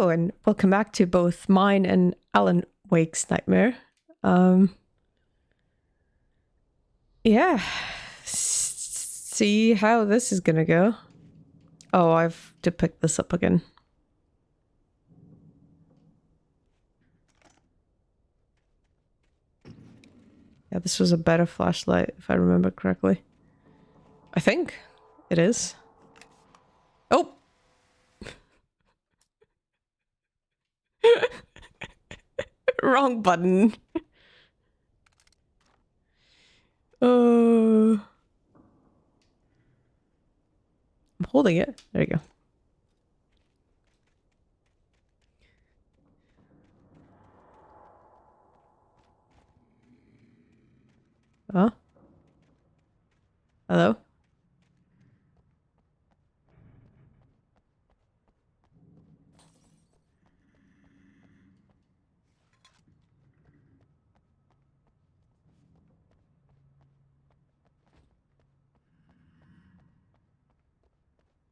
Hello and welcome back to both mine and Alan Wake's nightmare. Yeah, see how this is gonna go. Oh, I have to pick this up again. Yeah, this was a better flashlight if I remember correctly. I think it is. Oh! Wrong button. I'm holding it. There you go. Huh? Hello?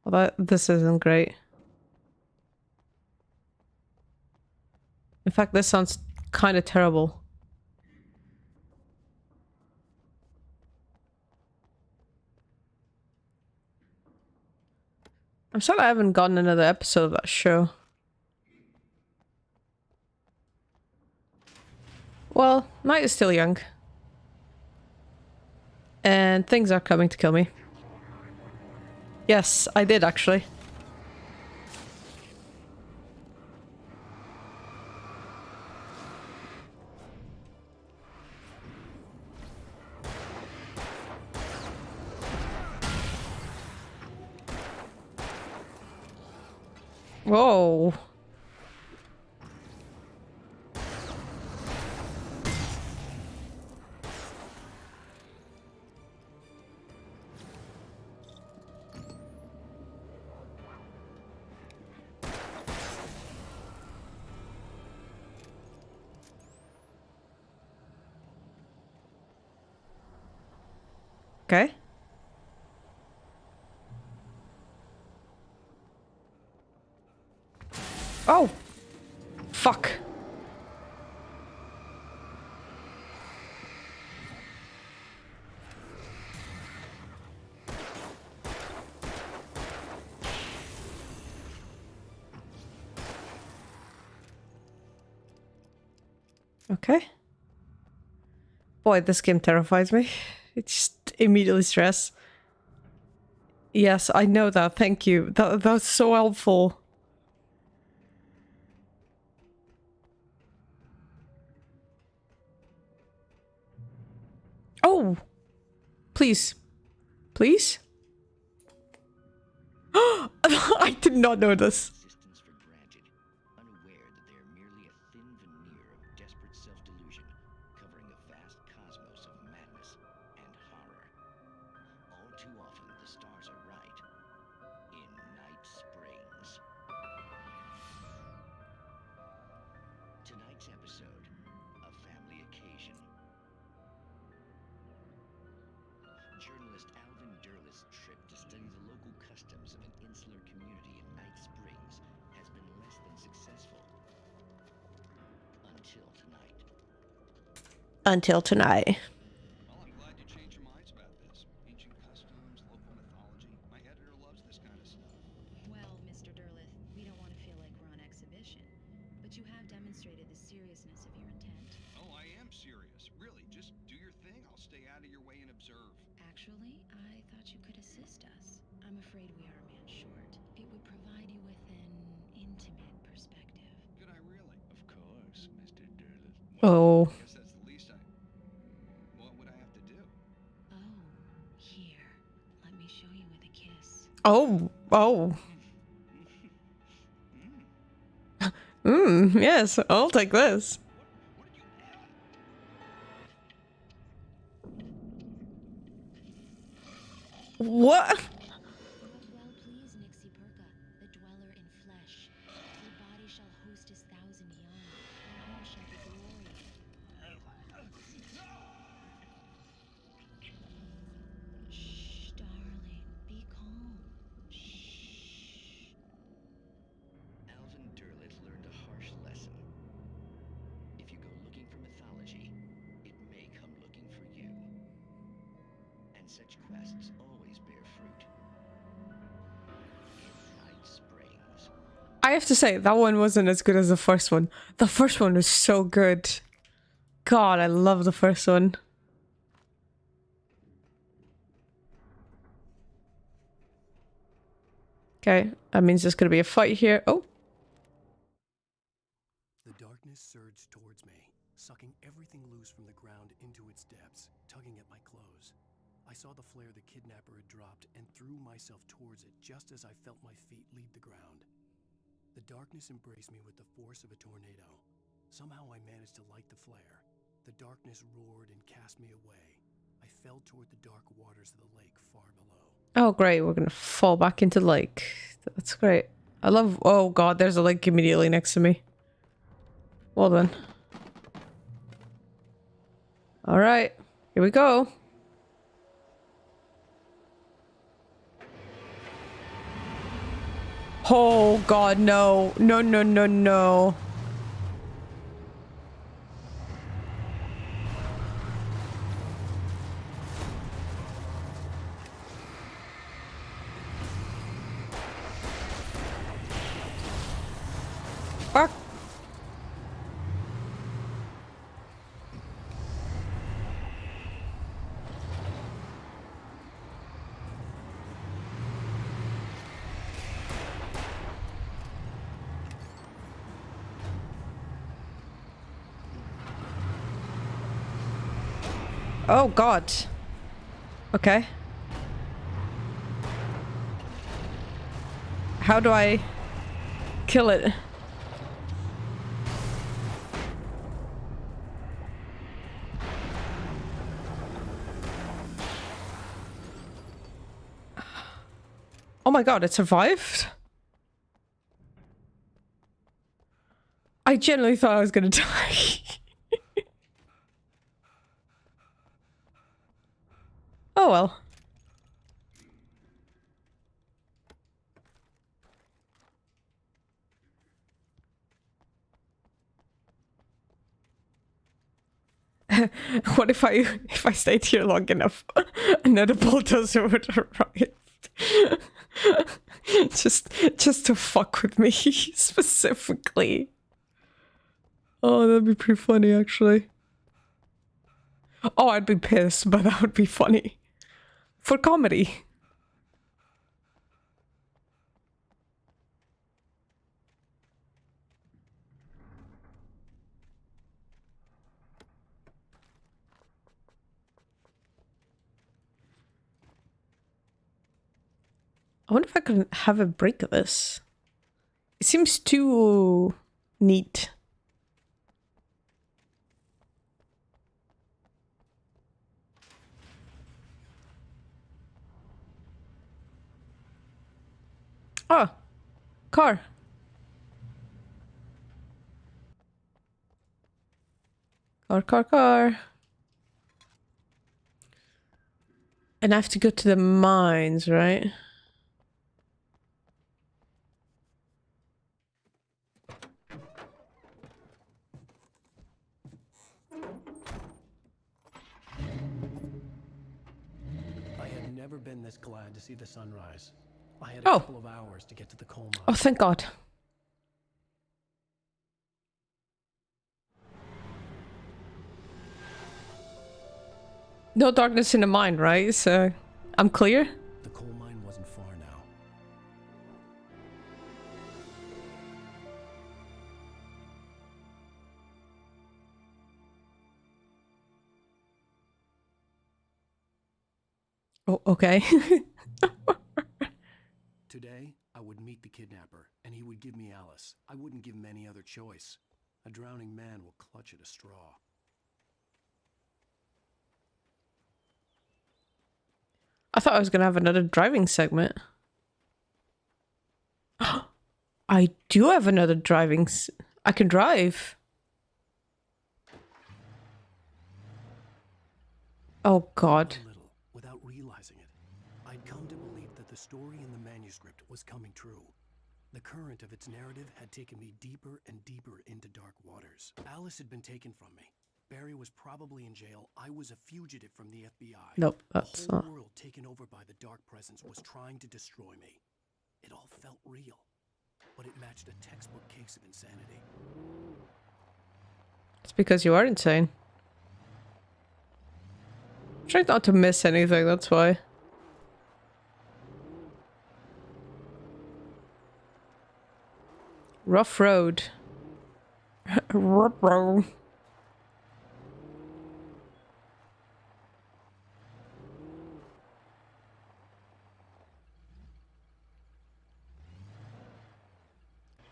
Well, this isn't great. In fact, this sounds kind of terrible. I'm sorry I haven't gotten another episode of that show. Well, night is still young. And things are coming to kill me. Yes, I did actually. Whoa. Okay. Oh! Fuck. Okay. Boy, this game terrifies me. It just immediately stress. Yes, I know that. Thank you. That's so helpful. Oh! Please. Please? I did not know this. Existence for granted, unaware that they are merely a thin veneer of desperate self-delusion, covering a vast cosmos of madness and horror. All too often, the stars are right. In Night Springs. Tonight's episode, a family occasion. Journalist Alvin Derlis' trip to study the local customs of an insular community in Night Springs has been less than successful. Until tonight. Until tonight. Well, I'm glad you changed your minds about this. Ancient customs, local mythology. My editor loves this kind of stuff. Well, Mr. Derleth, we don't want to feel like we're on exhibition, but you have demonstrated the seriousness of your intent. Oh, I am serious. Really, just do your thing. I'll stay out of your way and observe. Actually, I thought you could assist us. I'm afraid we are a man short. It would provide you with an intimate perspective. Could I really? Of course, Mr. Derlis. Oh. I guess that's the least I... What would I have to do? Oh, here. Let me show you with a kiss. Oh. Oh. Yes, I'll take this. What? Well please, Nixie Perka, the dweller in flesh. Your body shall host 1,000 young, and all shall be glory. Shh, darling, be calm. Alvin Derlis learned such quests always bear fruit. In Night Springs. I have to say, that one wasn't as good as the first one. The first one was so good. God, I love the first one. Okay, that means there's gonna be a fight here. Oh. The darkness surged towards me, sucking everything loose from the ground into its depths, tugging at my clothes. I saw the flare the kidnapper had dropped and threw myself towards it just as I felt my feet leave the ground. The darkness embraced me with the force of a tornado. Somehow I managed to light the flare. The darkness roared and cast me away. I fell toward the dark waters of the lake far below. Oh, great. We're gonna fall back into the lake. That's great. I love... Oh, God. There's a lake immediately next to me. Well done. Alright. Here we go. Oh, God, no. No, no, no, no. Fuck. Oh, God. Okay. How do I kill it? Oh my God, it survived? I genuinely thought I was gonna die. Oh well. What if I stayed here long enough? Another bulldozer would arrive. just to fuck with me specifically. Oh, that'd be pretty funny actually. Oh, I'd be pissed, but that would be funny. For comedy. I wonder if I can have a break of this. It seems too neat. Oh, car. Car. And I have to go to the mines, right? I had never been this glad to see the sunrise. I had a Oh. couple of hours to get to the coal mine. Oh, thank God. No darkness in the mine, right? So I'm clear? The coal mine wasn't far now. Oh, okay. Today, I would meet the kidnapper, and he would give me Alice. I wouldn't give him any other choice. A drowning man will clutch at a straw. I thought I was gonna have another driving segment. I do have another driving I can drive. Oh God. A little, without realizing it, I'd come to believe that the story in the manuscript was coming true. The current of its narrative had taken me deeper and deeper into dark waters. Alice had been taken from me. Barry was probably in jail. I was a fugitive from the FBI. Nope, that's The whole not. world taken over by the dark presence was trying to destroy me. It all felt real, but it matched a textbook case of insanity. It's because you are insane. Try not to miss anything, that's why. Rough road. Rough road.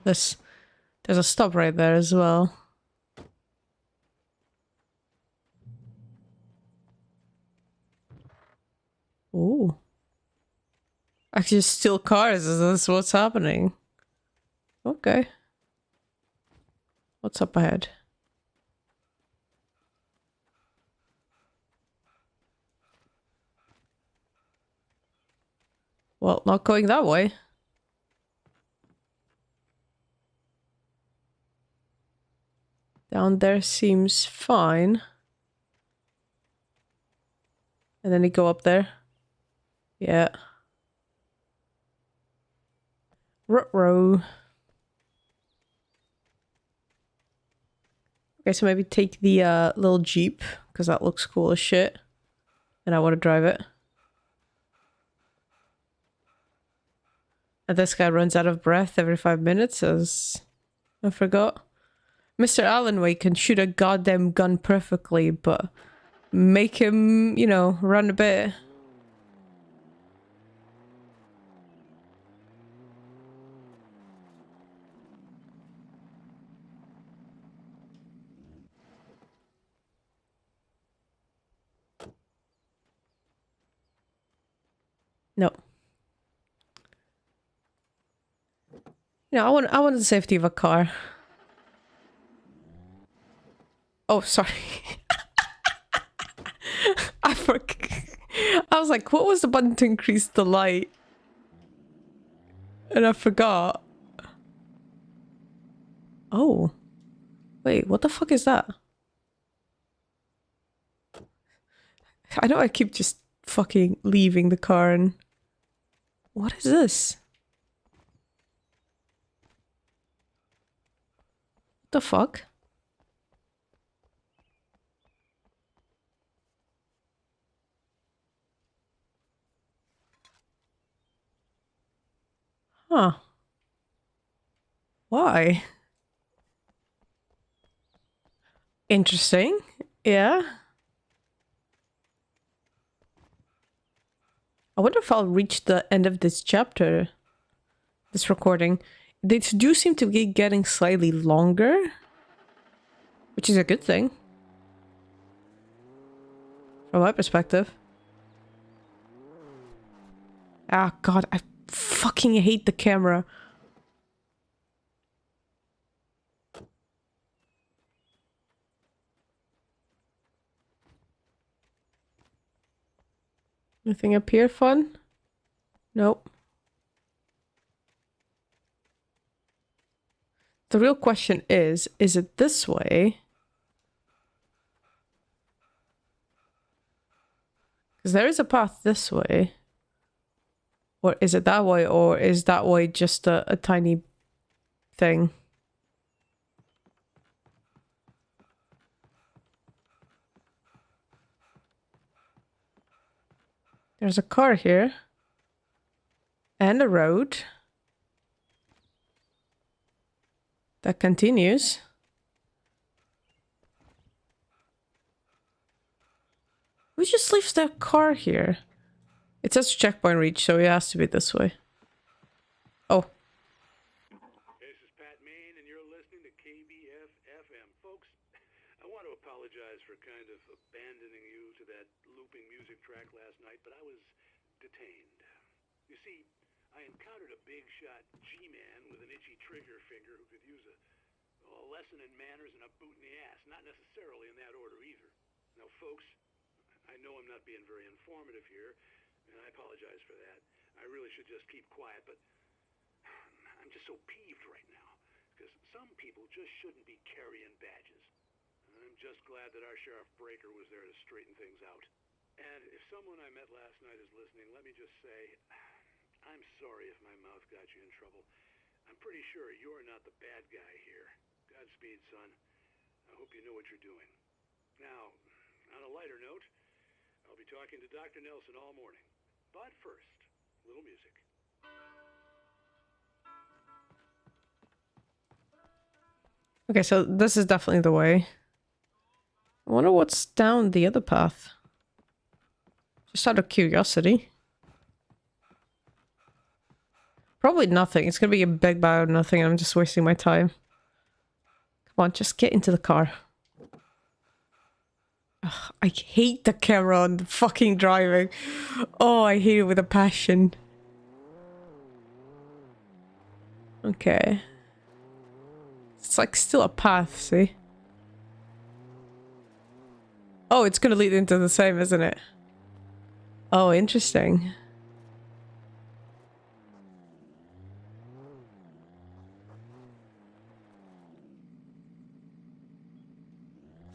There's a stop right there as well. Ooh. Actually, steal cars. Is this what's happening? Okay. What's up ahead? Well, not going that way. Down there seems fine. And then you go up there. Yeah. Ruh-roh. Okay, so maybe take the little Jeep, because that looks cool as shit. And I want to drive it. And this guy runs out of breath every 5 minutes, as I forgot. Mr. Alan Wake can shoot a goddamn gun perfectly, but make him, you know, run a bit. No. No, I want the safety of a car. Oh, sorry. I forgot. I was like, what was the button to increase the light? And I forgot. Oh. Wait, what the fuck is that? I know I keep just fucking leaving the car and... What is this? What the fuck? Huh. Why? Interesting. Yeah. I wonder if I'll reach the end of this chapter. This recording. They do seem to be getting slightly longer. Which is a good thing. From my perspective. Ah, God, I fucking hate the camera. Nothing up here fun? Nope. The real question is it this way? Because there is a path this way. Or is it that way? Or is that way just a tiny thing? There's a car here. And a road. That continues. Who just leaves their car here? It says checkpoint reach, so it has to be this way. Oh. This is Pat Main, and you're listening to KBF-FM. Folks, I want to apologize for kind of abandoning you to that looping music track last night, but I was detained. You see, I encountered a big-shot G-man with an itchy trigger finger who could use a lesson in manners and a boot in the ass. Not necessarily in that order either. Now, folks, I know I'm not being very informative here, and I apologize for that. I really should just keep quiet, but I'm just so peeved right now, because some people just shouldn't be carrying badges. I'm just glad that our Sheriff Breaker was there to straighten things out. And if someone I met last night is listening, let me just say, I'm sorry if my mouth got you in trouble. I'm pretty sure you're not the bad guy here. Godspeed, son. I hope you know what you're doing. Now, on a lighter note, I'll be talking to Dr. Nelson all morning. But first, a little music. Okay, so this is definitely the way. I wonder what's down the other path. Just out of curiosity. Probably nothing. It's gonna be a big bag of nothing and I'm just wasting my time. Come on, just get into the car. Ugh, I hate the camera on the fucking driving. Oh, I hate it with a passion. Okay. It's like still a path, see? Oh, it's gonna lead into the same, isn't it? Oh, interesting.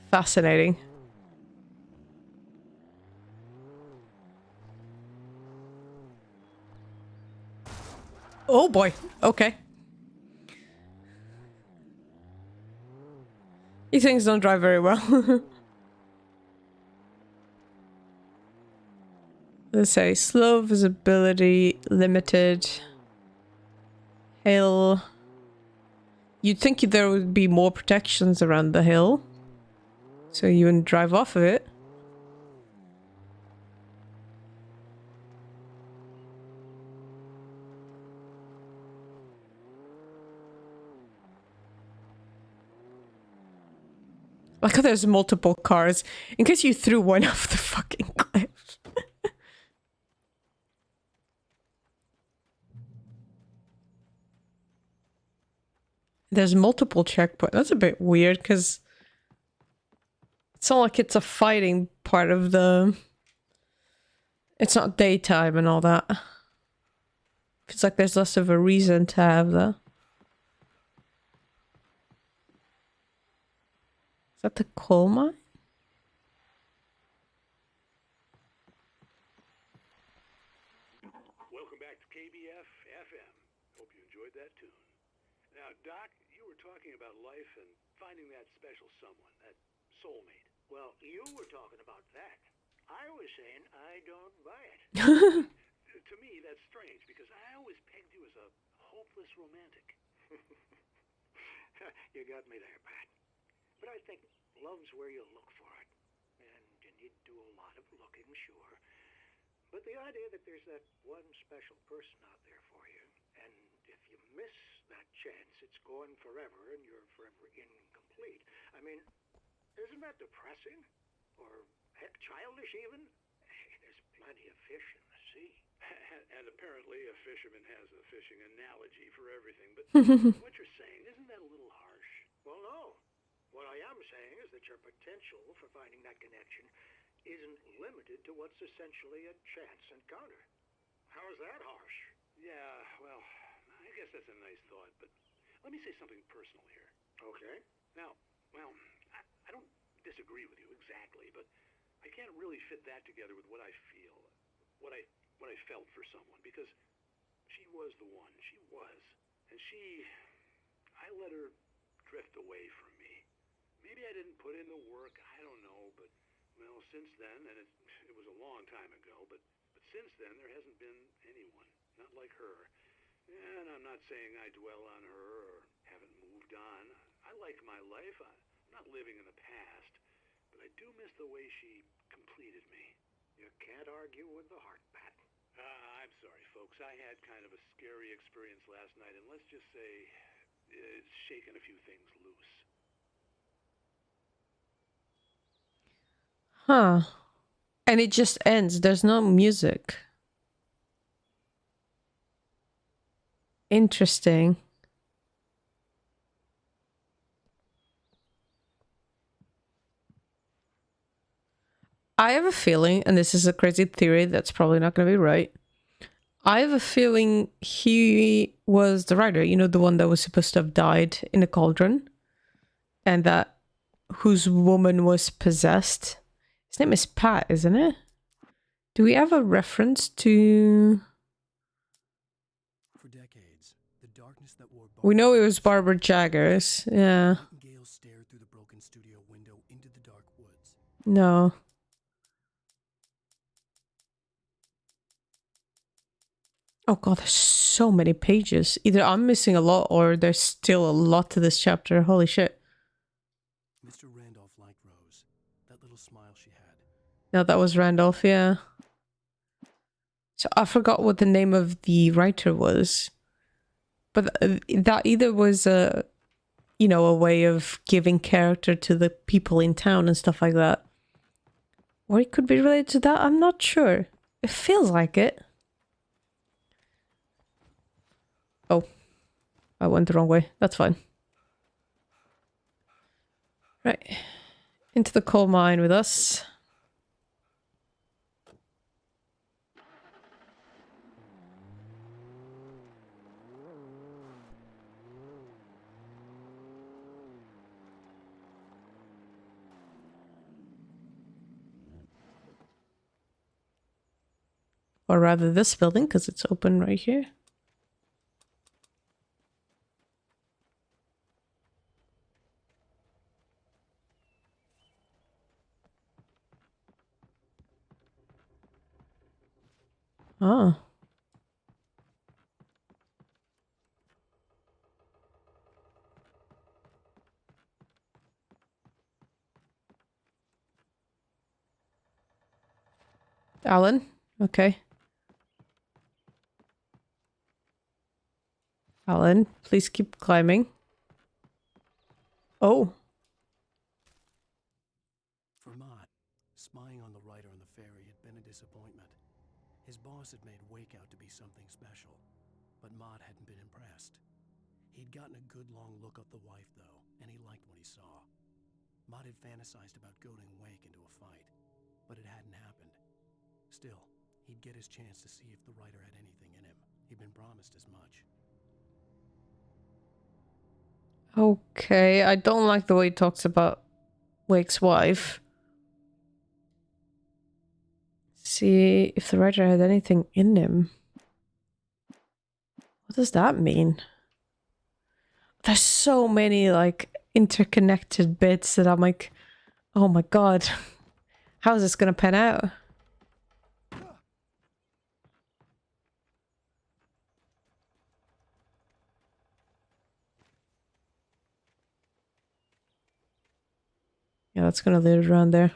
Fascinating. Oh boy. Okay. These things don't drive very well. Let's say slow visibility, limited. Hill. You'd think there would be more protections around the hill, so you wouldn't drive off of it. Like how there's multiple cars, in case you threw one off the fucking cliff. There's multiple checkpoints. That's a bit weird, because it's not like it's a fighting part of the... It's not daytime and all that. It's like there's less of a reason to have that. Is that the coal mine? Welcome back to KBF FM. Hope you enjoyed that tune. Now, Doc, you were talking about life and finding that special someone, that soulmate. Well, you were talking about that. I was saying I don't buy it. To me, that's strange, because I always pegged you as a hopeless romantic. You got me there, Pat. But I think love's where you look for it. And you need to do a lot of looking, sure. But the idea that there's that one special person out there for you, and if you miss that chance, it's gone forever and you're forever incomplete. I mean, isn't that depressing? Or, heck, childish even? There's plenty of fish in the sea. And apparently a fisherman has a fishing analogy for everything, but what you're saying, isn't that a little harsh? Well, no. What I am saying is that your potential for finding that connection isn't limited to what's essentially a chance encounter. How is that harsh? Yeah, well, I guess that's a nice thought, but let me say something personal here. Okay. Now, well, I don't disagree with you exactly, but I can't really fit that together with what I feel, what I felt for someone, because she was the one. She was. And I let her drift away from me. Maybe I didn't put in the work, I don't know, but, well, since then, and it was a long time ago, but since then there hasn't been anyone, not like her. And I'm not saying I dwell on her or haven't moved on. I like my life. I'm not living in the past, but I do miss the way she completed me. You can't argue with the heart, Pat. I'm sorry, folks. I had kind of a scary experience last night, and let's just say it's shaken a few things loose. Huh. And it just ends. There's no music. Interesting. I have a feeling, and this is a crazy theory that's probably not going to be right. I have a feeling he was the writer, you know, the one that was supposed to have died in the cauldron. And that whose woman was possessed. His name is Pat, isn't it? Do we have a reference to... For decades, the darkness that wore We know it Barbara was Barbara Jaggers. Yeah. Nightingale stared through the broken studio window into the dark woods. No. Oh god, there's so many pages. Either I'm missing a lot or there's still a lot to this chapter. Holy shit. Mr. Randolph liked Rose. That little smile she had. No, that was Randolph, yeah. So I forgot what the name of the writer was. But that either was a, you know, a way of giving character to the people in town and stuff like that. Or it could be related to that, I'm not sure. It feels like it. Oh, I went the wrong way. That's fine. Right. Into the coal mine with us. Or rather this building, because it's open right here. Oh. Alan? Okay. Alan, please keep climbing. Oh. For Mott, spying on the writer on the ferry had been a disappointment. His boss had made Wake out to be something special, but Mott hadn't been impressed. He'd gotten a good long look at the wife, though, and he liked what he saw. Mott had fantasized about goading Wake into a fight, but it hadn't happened. Still, he'd get his chance to see if the writer had anything in him. He'd been promised as much. Okay, I don't like the way he talks about Wake's wife. See if the writer had anything in him. What does that mean? There's so many like interconnected bits that I'm like, oh my god, how is this gonna pan out? Yeah, that's gonna lead it around there.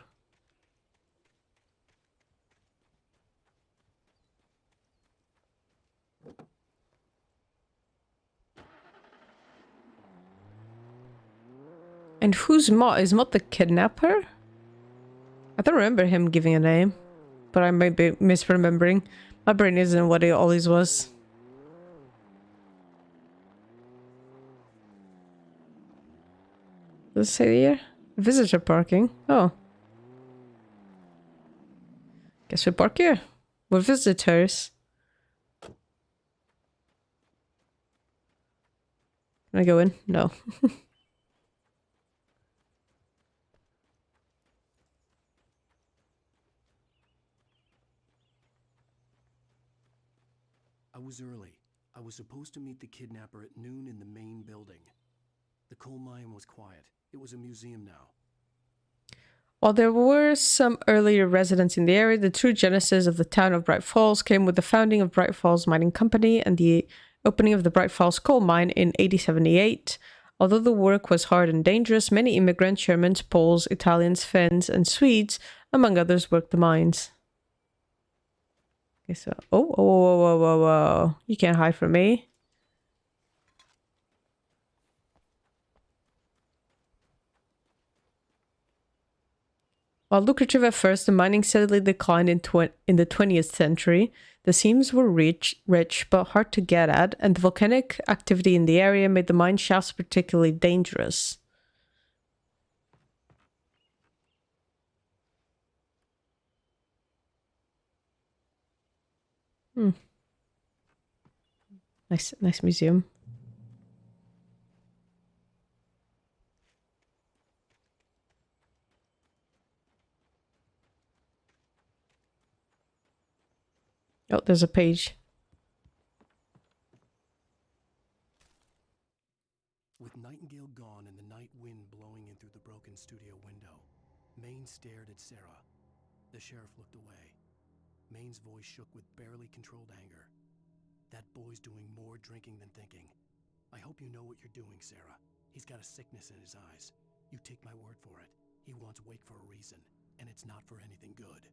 And who's Mott? Is Mott the kidnapper? I don't remember him giving a name, but I might be misremembering. My brain isn't what it always was. Does it say here? Visitor parking. Oh. Guess we park here. We're visitors. Can I go in? No. I was early. I was supposed to meet the kidnapper at noon in the main building. The coal mine was quiet. It was a museum now. While there were some earlier residents in the area, the true genesis of the town of Bright Falls came with the founding of Bright Falls Mining Company and the opening of the Bright Falls coal mine in 1878. Although the work was hard and dangerous, many immigrants, Germans, Poles, Italians, Finns, and Swedes, among others, worked the mines. Okay, so... Oh, whoa, whoa, whoa, whoa, whoa. You can't hide from me. While lucrative at first, the mining steadily declined in the 20th century. The seams were rich but hard to get at, and the volcanic activity in the area made the mine shafts particularly dangerous. Nice museum. Oh, there's a page. With Nightingale gone and the night wind blowing in through the broken studio window, Maine stared at Sarah. The sheriff looked away. Maine's voice shook with barely controlled anger. That boy's doing more drinking than thinking. I hope you know what you're doing, Sarah. He's got a sickness in his eyes. You take my word for it. He wants Wake for a reason, and it's not for anything good.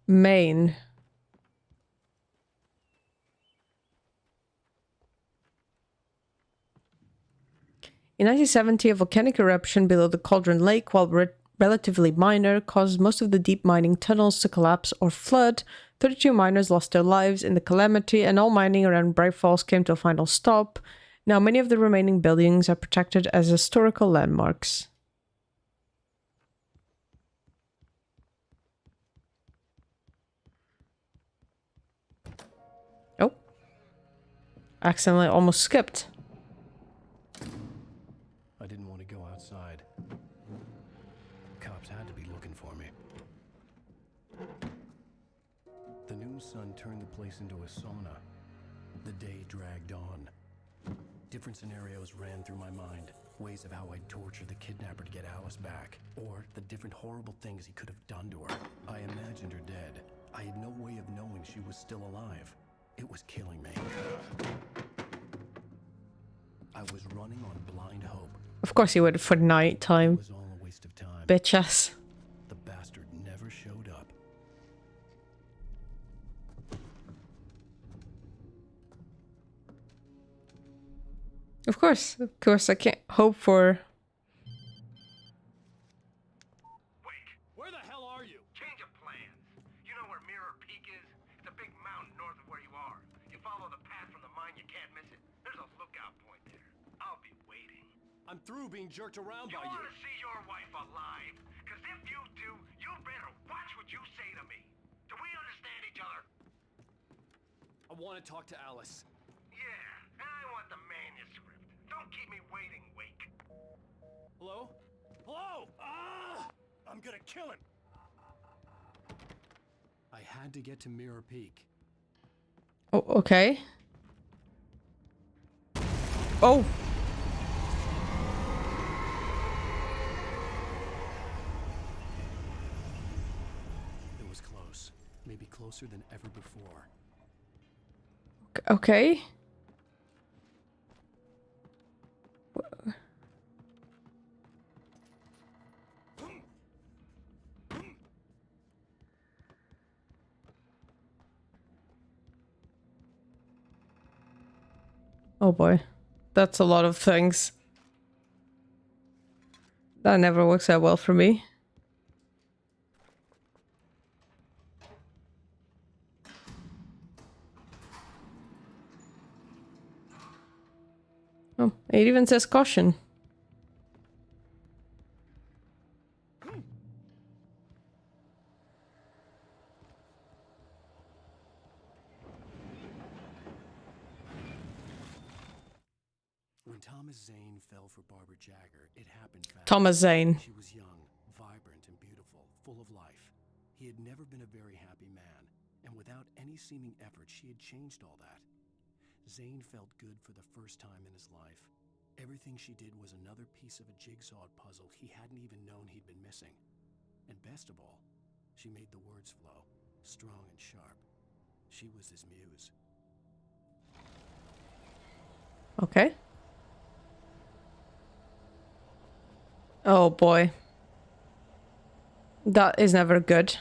Maine. In 1970, a volcanic eruption below the Cauldron Lake, while relatively minor, caused most of the deep mining tunnels to collapse or flood. 32 miners lost their lives in the calamity, and all mining around Bright Falls came to a final stop. Now, many of the remaining buildings are protected as historical landmarks. Oh. Accidentally almost skipped. I didn't want to go outside. Cops had to be looking for me. The noon sun turned the place into a sauna. The day dragged on. Different scenarios ran through my mind. Ways of how I'd torture the kidnapper to get Alice back. Or the different horrible things he could have done to her. I imagined her dead. I had no way of knowing she was still alive. It was killing me. I was running on blind hope. Of course he waited for night It time. was all a waste of time. Bitches. The bastard never showed up. Of course, I can't hope for... Wake, where the hell are you? Change of plans. You know where Mirror Peak is? It's a big mountain north of where you are. You follow the path from the mine, you can't miss it. There's a lookout point there. I'll be waiting. I'm through being jerked around You by want to see your wife alive? Because if you do, you better watch what you say to me. Do we understand each other? I want to talk to Alice. Yeah, and I want the manuscript. Don't keep me waiting, Wake. Hello? Hello? Ah! I'm gonna kill him. I had to get to Mirror Peak. Oh, okay. Oh! It was close. Maybe closer than ever before. Okay. Oh boy. That's a lot of things. That never works out well for me. Oh, it even says caution. When Thomas Zane fell for Barbara Jagger, it happened fast. Thomas Zane. She was young, vibrant, and beautiful, full of life. He had never been a very happy man, and without any seeming effort, she had changed all that. Zane felt good for the first time in his life. Everything she did was another piece of a jigsaw puzzle he hadn't even known he'd been missing. And best of all, she made the words flow, strong and sharp. She was his muse. Okay. Oh boy. That is never good.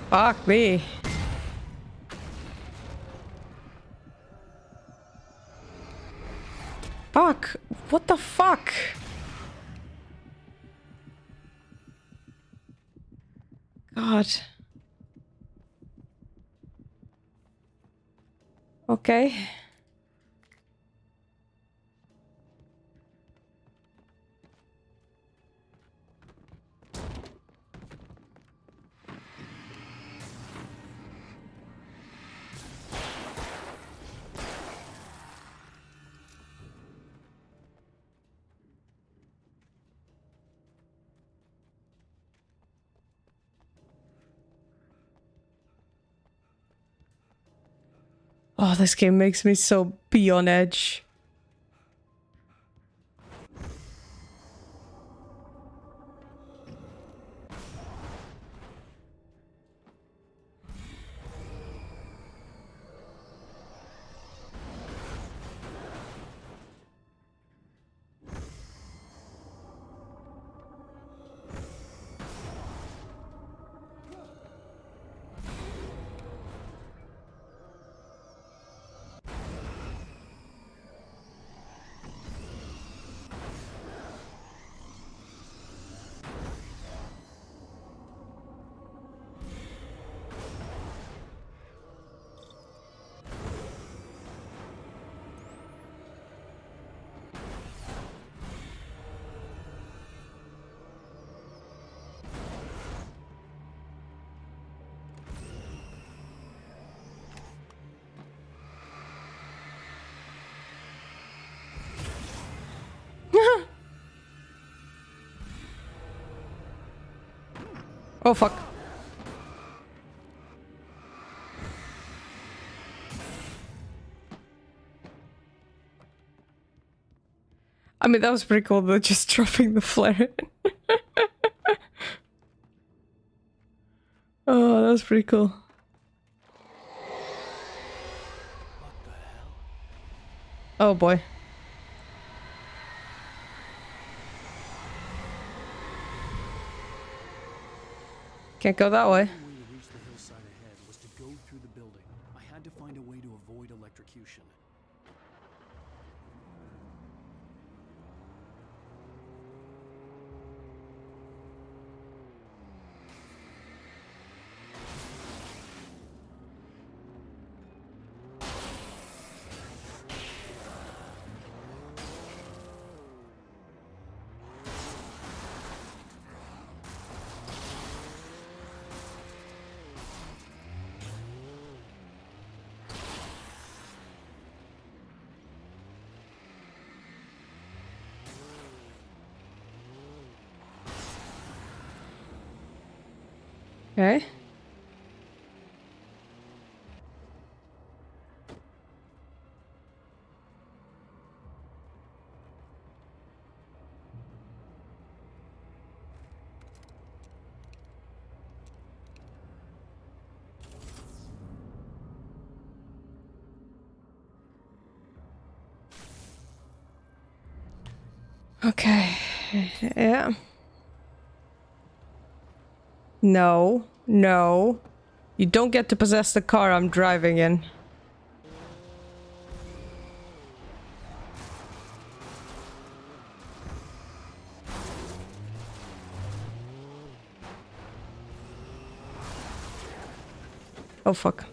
Fuck me. Fuck. What the fuck? God. Okay. Oh, this game makes me so be on edge. Oh, fuck. I mean, that was pretty cool, though, just dropping the flare. Oh, that was pretty cool. What the hell? Oh, boy. Can't go that way. The only way to reach the hillside ahead was to go through the building. I had to find a way to avoid electrocution. Okay. Okay. Yeah. No. No. You don't get to possess the car I'm driving in. Oh, fuck.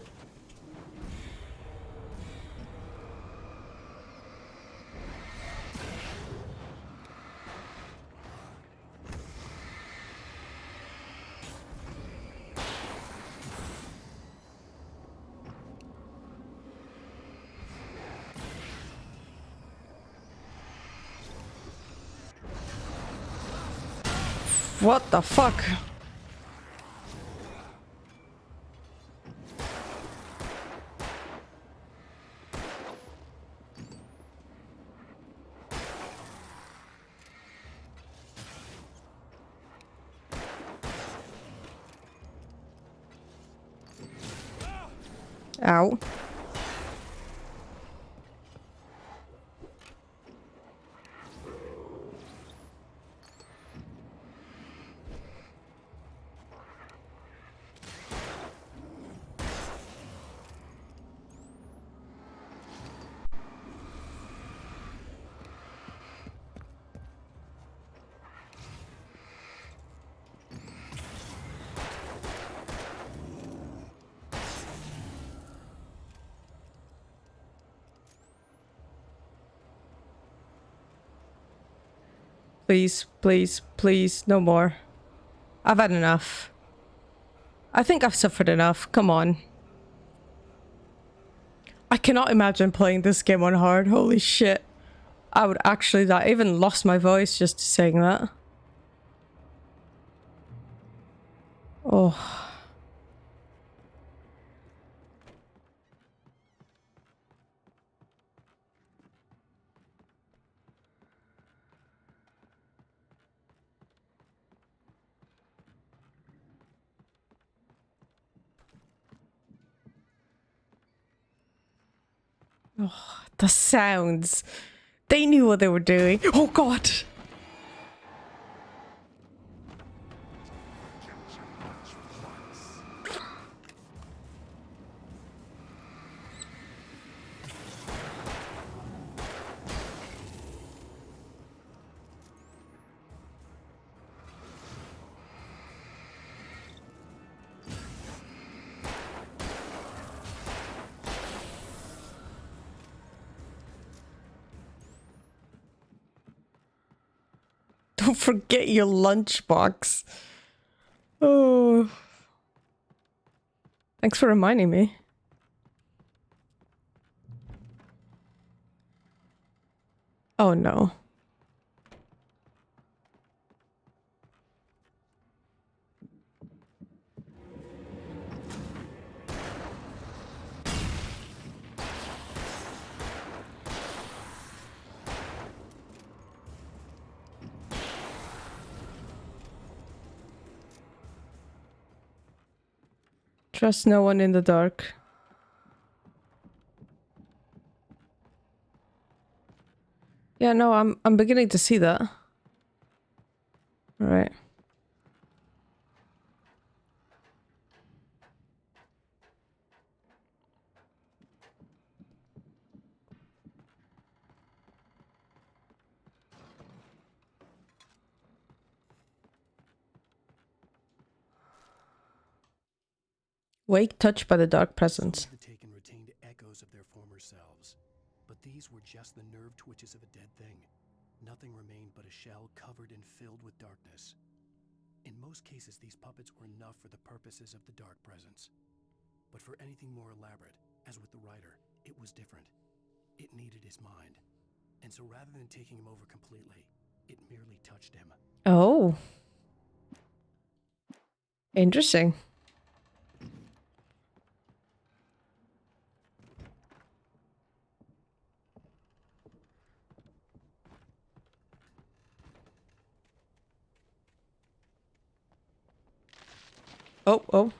What the fuck? Ow. Please, please, please, no more. I've had enough. I think I've suffered enough. Come on. I cannot imagine playing this game on hard. Holy shit. I would actually die. I even lost my voice just saying that. Oh. Oh, the sounds. They knew what they were doing. Oh god. Don't forget your lunchbox. Oh. Thanks for reminding me. Oh no. Trust no one in the dark. Yeah, no, I'm beginning to see that. All right. Wake touched by the dark presence. Some of the Taken retained echoes of their former selves, but these were just the nerve twitches of a dead thing. Nothing remained but a shell covered and filled with darkness. In most cases, these puppets were enough for the purposes of the dark presence. But for anything more elaborate, as with the writer, it was different. It needed his mind. And so rather than taking him over completely, it merely touched him. Oh. Interesting. Oh, oh.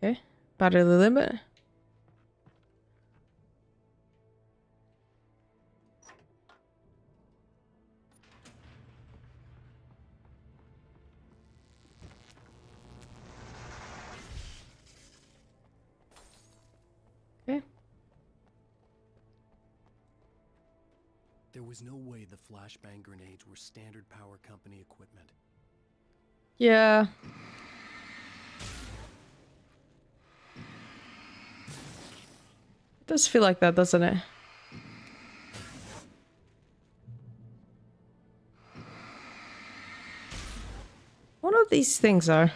Okay. Battery limit. Okay. There was no way the flashbang grenades were standard power company equipment. Yeah. It does feel like that, doesn't it? One of these things are.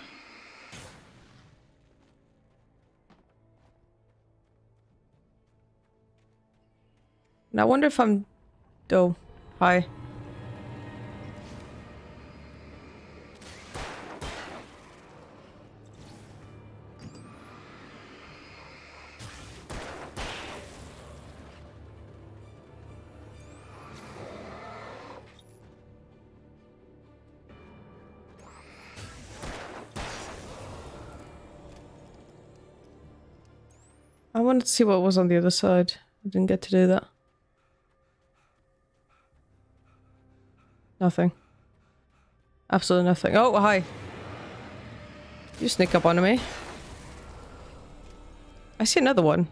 And I wonder if I'm... Oh, hi. I wanted to see what was on the other side. I didn't get to do that. Nothing. Absolutely nothing. Oh, hi. You sneak up on me. I see another one.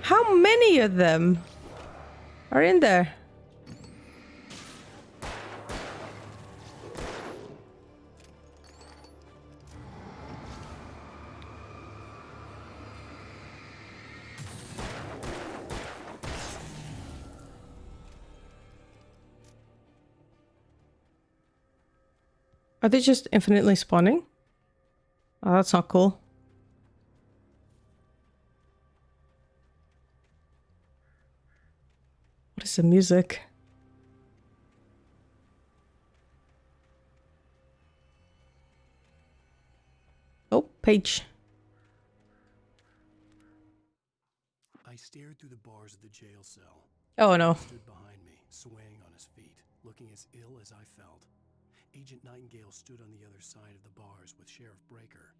How many of them are in there? Are they just infinitely spawning? Oh, that's not cool. What is the music? Oh, page. I stared through the bars of the jail cell. Oh no. He stood behind me, swaying on his feet, looking as ill as I felt. Agent Nightingale stood on the other side of the bars with Sheriff Breaker.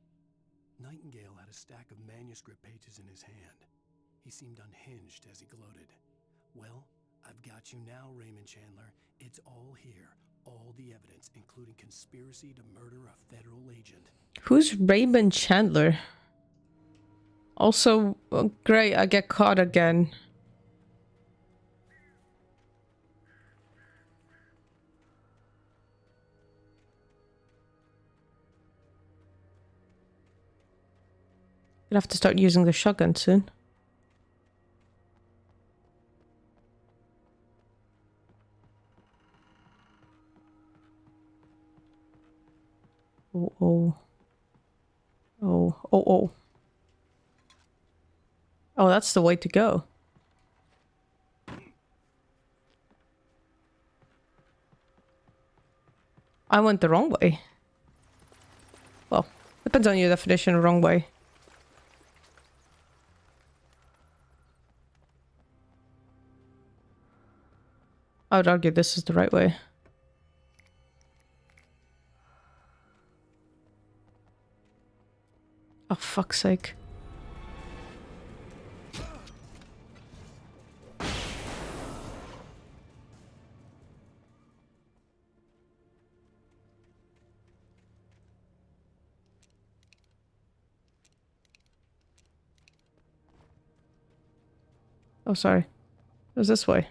Nightingale had a stack of manuscript pages in his hand. He seemed unhinged as he gloated. Well, I've got you now, Raymond Chandler. It's all here. All the evidence, including conspiracy to murder a federal agent. Who's Raymond Chandler? Also, oh, great, I get caught again. Gonna have to start using the shotgun soon. Oh, oh. Oh, oh, oh. Oh, that's the way to go. I went the wrong way. Well, depends on your definition of wrong way. I would argue this is the right way. Oh, fuck's sake. Oh, sorry. It was this way.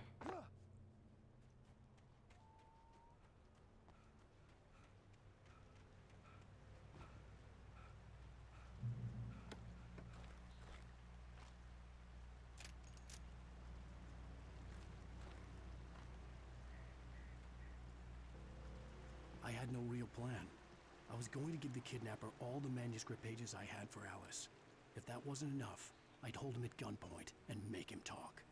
I had no real plan. I was going to give the kidnapper all the manuscript pages I had for Alice. If that wasn't enough, I'd hold him at gunpoint and make him talk.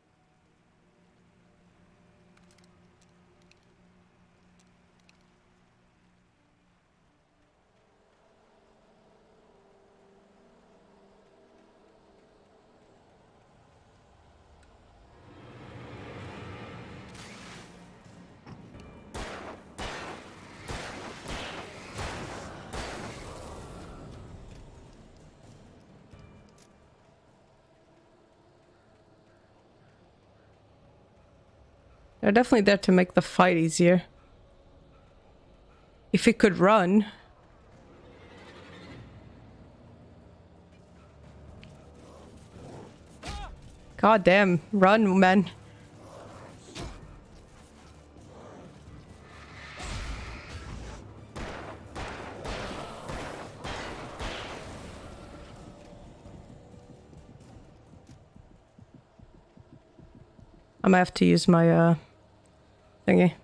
They're definitely there to make the fight easier. If he could run. God damn, run, man. I might have to use my thingy.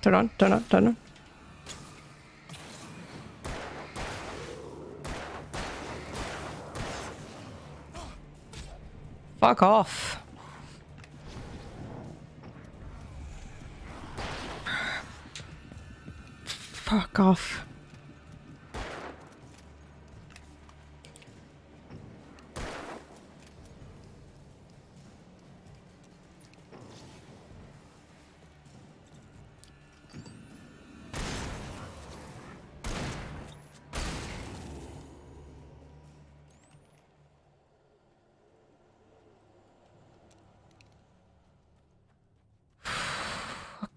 Turn on, turn on, turn on. Fuck off. Fuck off.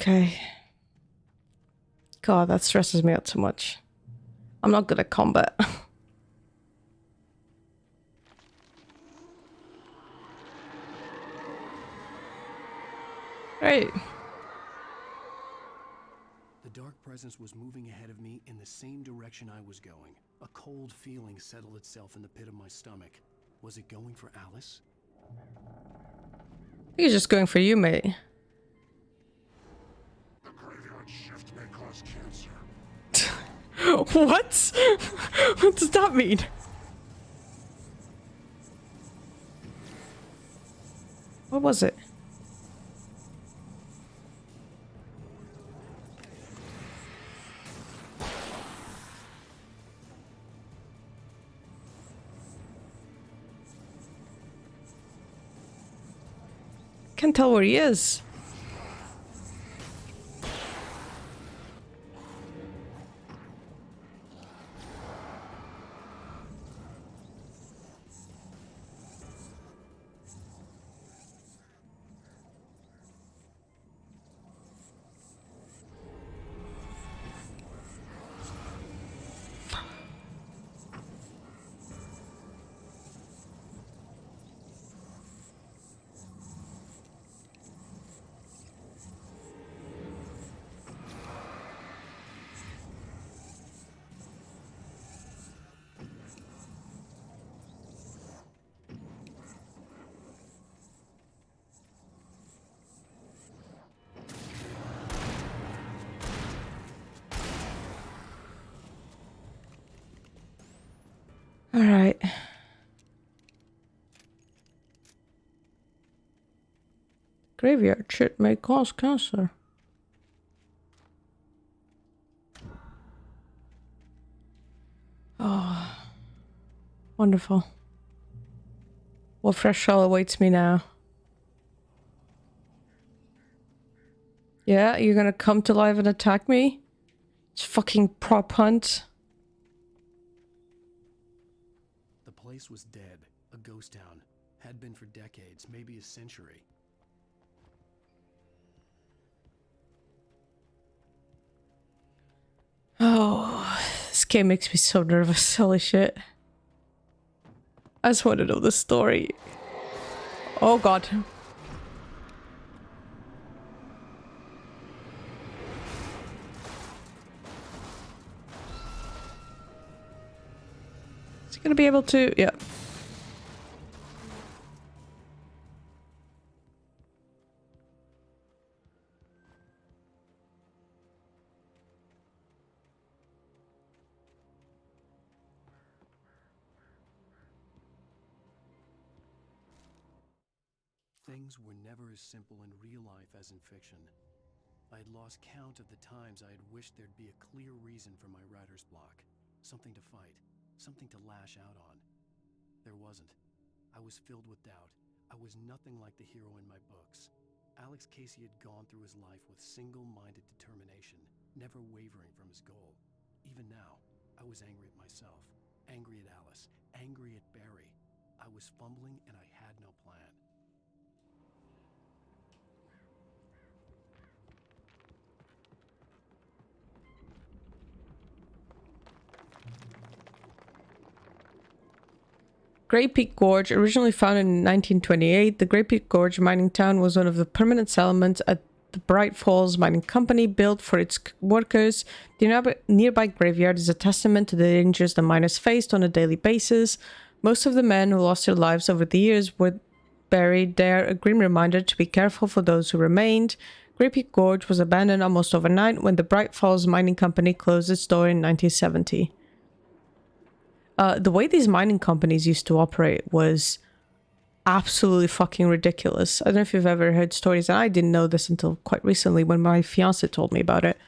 Okay. God, that stresses me out so much. I'm not good at combat. Right. The dark presence was moving ahead of me in the same direction I was going. A cold feeling settled itself in the pit of my stomach. Was it going for Alice? I think he's just going for you, mate. The graveyard shift may cause cancer. What? What does that mean? What was it? Can't tell where he is. All right. Graveyard shit may cause cancer. Oh, wonderful. What fresh hell awaits me now? Yeah, you're gonna come to life and attack me? It's fucking prop hunt. The place was dead, a ghost town. Had been for decades, maybe a century. Oh, this game makes me so nervous. Holy shit. I just want to know the story. Oh god. Is he gonna be able to? Yeah. Things were never as simple in real life as in fiction. I had lost count of the times I had wished there'd be a clear reason for my writer's block. Something to fight, something to lash out on. There wasn't. I was filled with doubt. I was nothing like the hero in my books. Alex Casey had gone through his life with single-minded determination, never wavering from his goal. Even now, I was angry at myself, angry at Alice, angry at Barry. I was fumbling and I had no plan. Great Peak Gorge, originally founded in 1928, the Great Peak Gorge mining town was one of the permanent settlements at the Bright Falls Mining Company, built for its workers. The nearby graveyard is a testament to the dangers the miners faced on a daily basis. Most of the men who lost their lives over the years were buried there, a grim reminder to be careful for those who remained. Great Peak Gorge was abandoned almost overnight when the Bright Falls Mining Company closed its door in 1970. The way these mining companies used to operate was absolutely fucking ridiculous. I don't know if you've ever heard stories, and I didn't know this until quite recently when my fiance told me about it.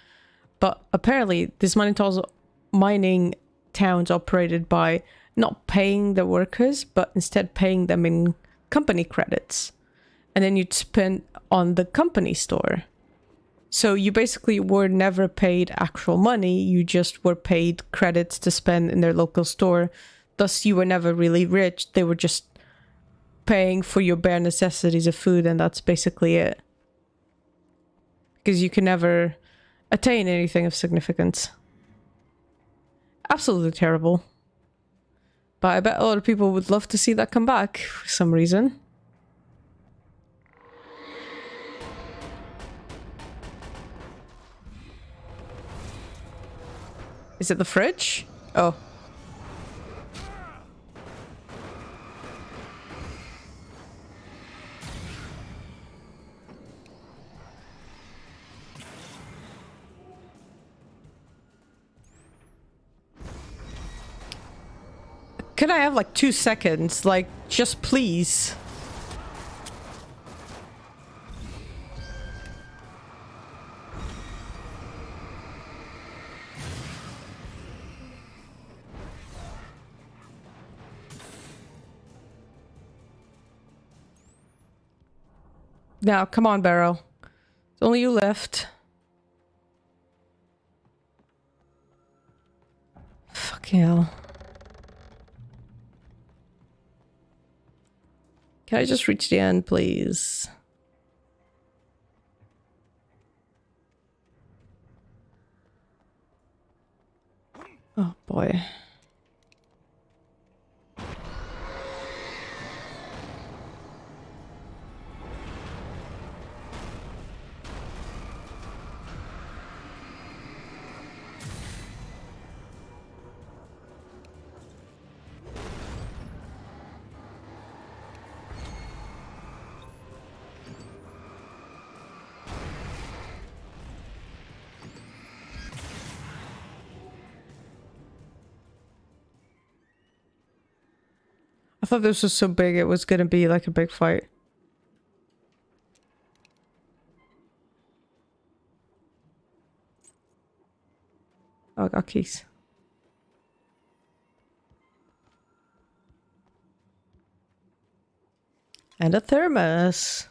But apparently, these mining towns operated by not paying the workers, but instead paying them in company credits. And then you'd spend on the company store. So you basically were never paid actual money, you just were paid credits to spend in their local store. Thus, you were never really rich, they were just paying for your bare necessities of food, and that's basically it. Because you can never attain anything of significance. Absolutely terrible. But I bet a lot of people would love to see that come back for some reason. Is it the fridge? Oh. Can I have like 2 seconds? Like, just please. Now, come on, Barrow. It's only you left. Fucking hell. Can I just reach the end, please? Oh, boy. I thought this was so big it was gonna be like a big fight. Oh, I got keys. And a thermos.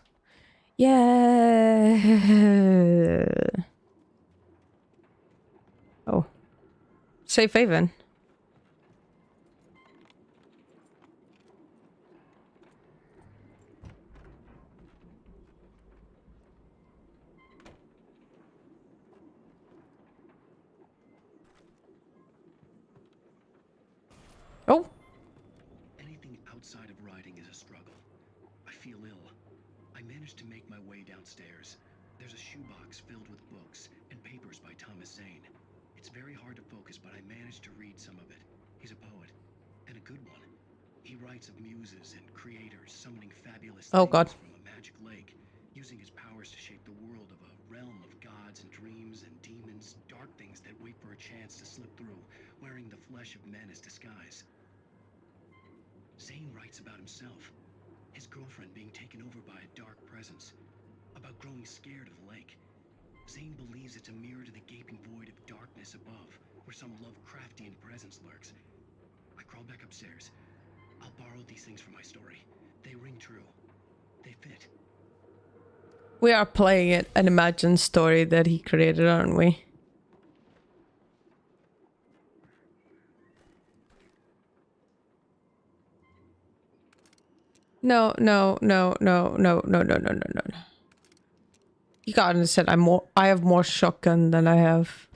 Yeah. Oh. Safe haven. Oh. Anything outside of riding is a struggle. I feel ill. I managed to make my way downstairs. There's a shoebox filled with books and papers by Thomas Zane. It's very hard to focus, but I managed to read some of it. He's a poet, and a good one. He writes of muses and creators summoning fabulous Oh, things God. from a magic lake, using his powers to shape the world of a realm of gods and dreams and demons, dark things that wait for a chance to slip through, wearing the flesh of men as disguise. Zane writes about himself, his girlfriend being taken over by a dark presence, about growing scared of the lake. Zane believes it's a mirror to the gaping void of darkness above, where some Lovecraftian presence lurks. I crawl back upstairs. I'll borrow these things for my story. They ring true. They fit. We are playing an imagined story that he created, aren't we? No, no, no, no, no, no, no, no, no, no. You gotta understand, I have more shotgun than I have.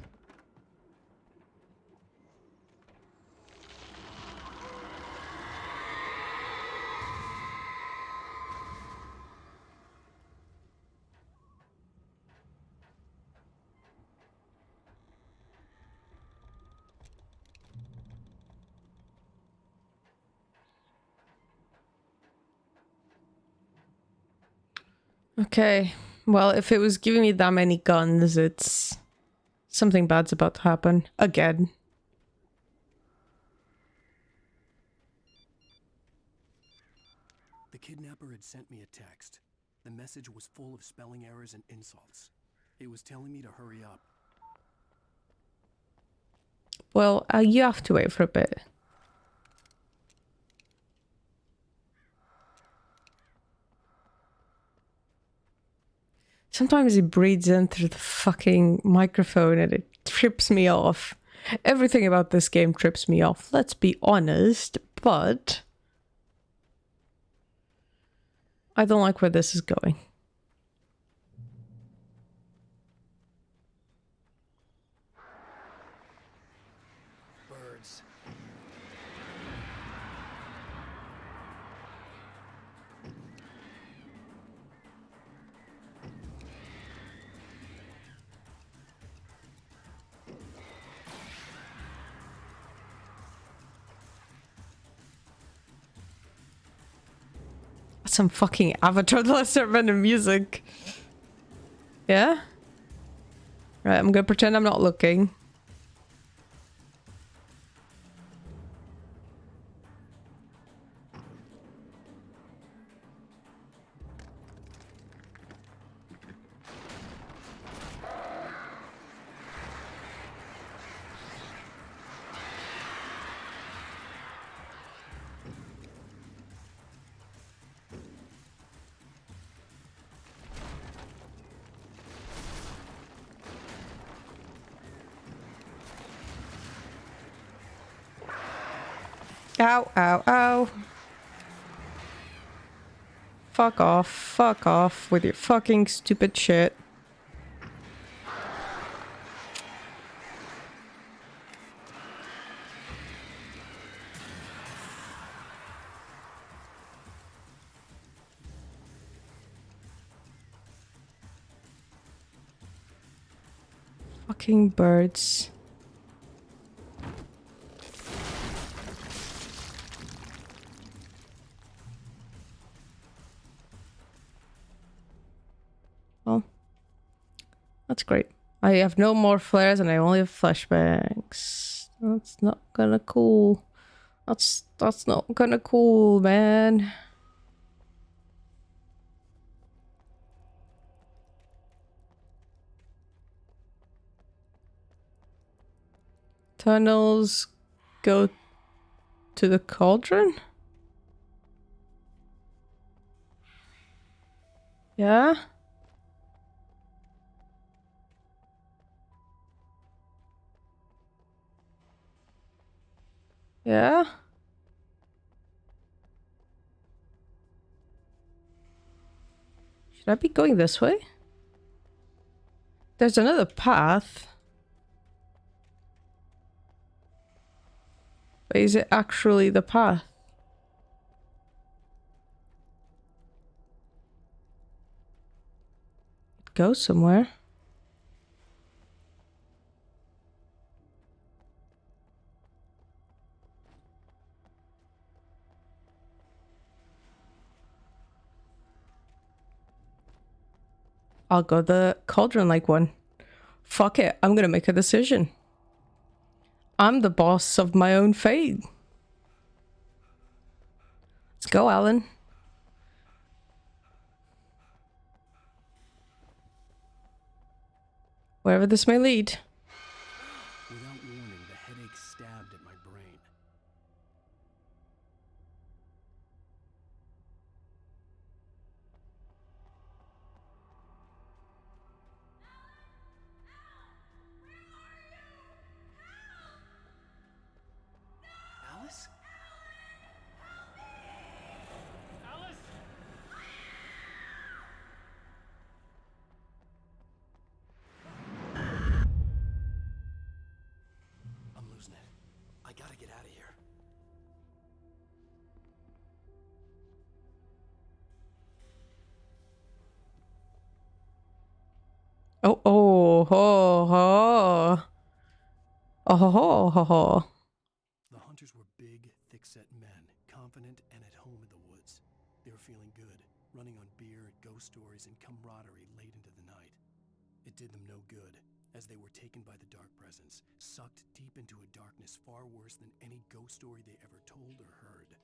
Okay. Well, if it was giving me that many guns, it's... something bad's about to happen. Again. The kidnapper had sent me a text. The message was full of spelling errors and insults. It was telling me to hurry up. Well, you have to wait for a bit. Sometimes he breathes in through the fucking microphone and it trips me off. Everything about this game trips me off, let's be honest, but... I don't like where this is going. woods. Some fucking Avatar The Last Airbender music. Yeah? Right, I'm gonna pretend I'm not looking. Ow, ow, ow. Fuck off with your fucking stupid shit. Fucking birds. Well, that's great. I have no more flares and I only have flashbangs. That's not gonna cool. That's not gonna cool, man. Tunnels go to the cauldron? Yeah? Yeah? Should I be going this way? There's another path. But is it actually the path? It goes somewhere. I'll go the cauldron-like one. Fuck it, I'm gonna make a decision. I'm the boss of my own fate. Let's go, Alan. Wherever this may lead. Without warning, the headache stabbed at my brain. Alice? Alice? I'm losing it. I gotta get out of here. Oh, oh, ho, ho. Oh, ho, ho, ho, ho. The hunters were big, thick-set men, confident and at home in the woods. They were feeling good, running on beer, ghost stories, and camaraderie late into the night. It did them no good, as they were taken by the dark presence, sucked deep into a darkness far worse than any ghost story they ever told or heard.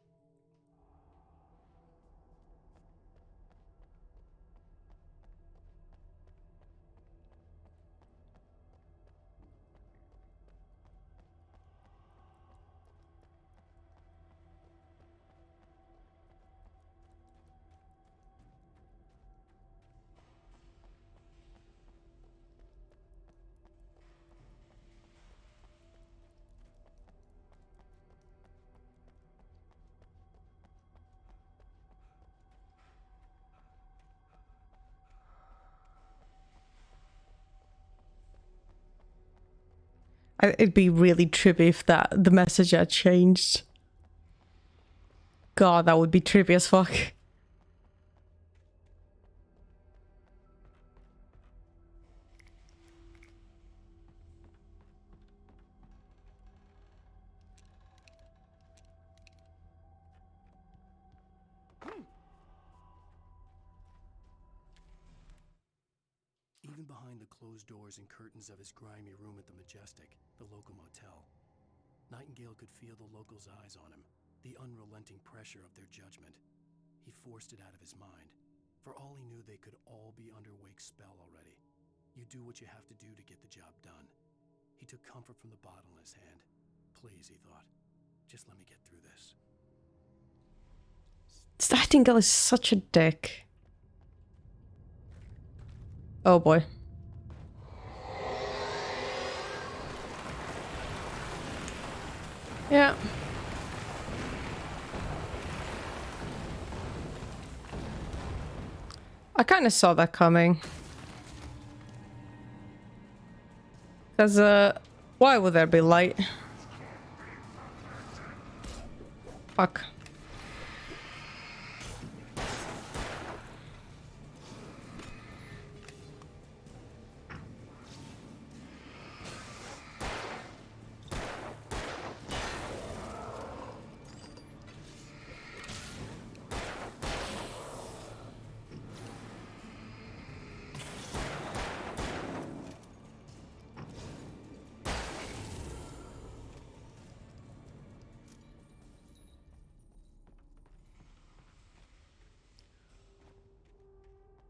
It'd be really trippy if the message had changed. God, that would be trippy as fuck. Even behind the closed doors and curtains of his grimy room at the Majestic, the local motel, Nightingale could feel the locals' eyes on him, the unrelenting pressure of their judgment. He forced it out of his mind. For all he knew, they could all be under Wake's spell already. You do what you have to do to get the job done. He took comfort from the bottle in his hand. Please, he thought, just let me get through this. Nightingale is such a dick. Oh boy. Yeah. I kind of saw that coming. Because, why would there be light? Fuck.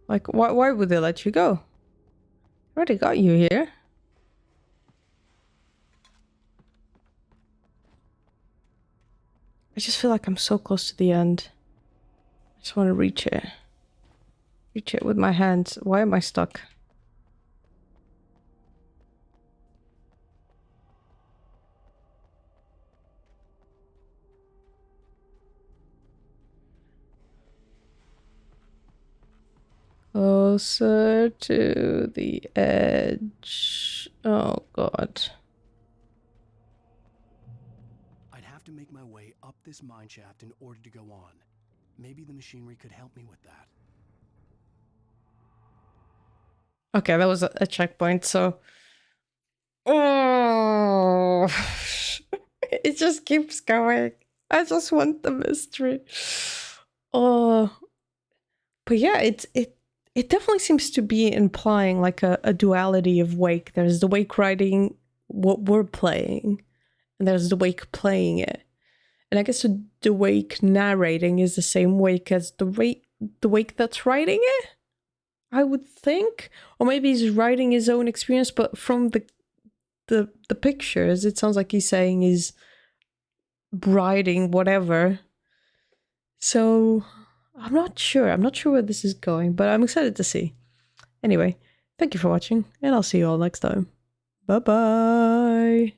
Like, why would they let you go? I already got you here. I just feel like I'm so close to the end. I just want to reach it. Reach it with my hands. Why am I stuck? Closer to the edge. Oh god. I'd have to make my way up this mine shaft in order to go on. Maybe the machinery could help me with that. Okay, that was a checkpoint, so... Oh! It just keeps going. I just want the mystery. Oh... But yeah, it definitely seems to be implying like a duality of Wake. There's the Wake writing what we're playing, and there's the Wake playing it. And I guess the Wake narrating is the same Wake as the Wake that's writing it, I would think. Or maybe he's writing his own experience, but from the pictures, it sounds like he's saying he's writing whatever. So... I'm not sure where this is going, but I'm excited to see. Anyway, thank you for watching, and I'll see you all next time. Bye-bye!